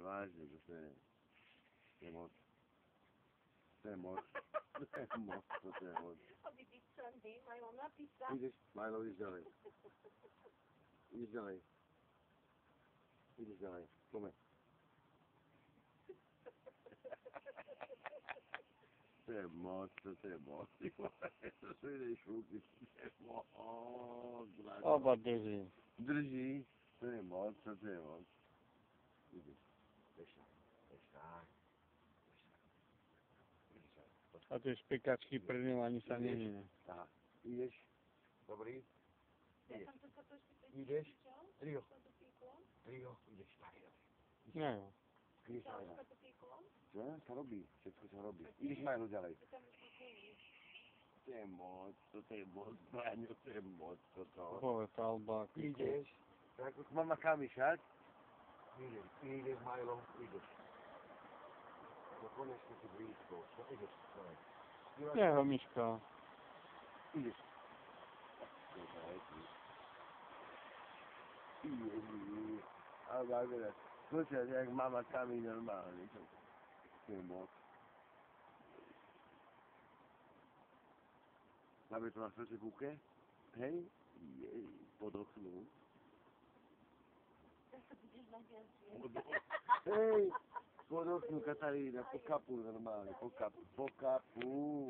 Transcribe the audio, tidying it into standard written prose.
vážne, že to je moc. To je moc. To je moc, to je moc. Aby byť Sandy, Majlo napísať. Ideš, Majlo, ideš ďalej. Ideš ďalej. Ideš ďalej, poďme. To je moc, to je moc. To sú iné šúky, to je moc. Oba drží. Drží, to je moc, to je moc. Ideš, tak. A tie špekačky prvným ani sa nehyne. Tak, ideš, dobrý. Ja som to sa to ešte Ideš, Rio, to píklo. ideš, tak je dobrý. No. Ideš Ja ďalej. už to píklo. Čo? Sa robí, všetko sa robí. Ideš, Majlo, ďalej. To tam už není. To je moc, toto je moc, Braňo, to je moc, toto. Bole palba. Ideš, tak už mama kami však. Ideš, Majlo, ideš. No konečne si blízko, čo ideš, človek. Jeho myška. Ideš. Ideš. A bagre, slušaj, jak mama kami normálne. To je moc. Máme to na srdce kúke? Hej? Jej, podochnú. Ja sa budeš na viacej. Hej, podochnú, Katarína, po kapu normálne, po kapu.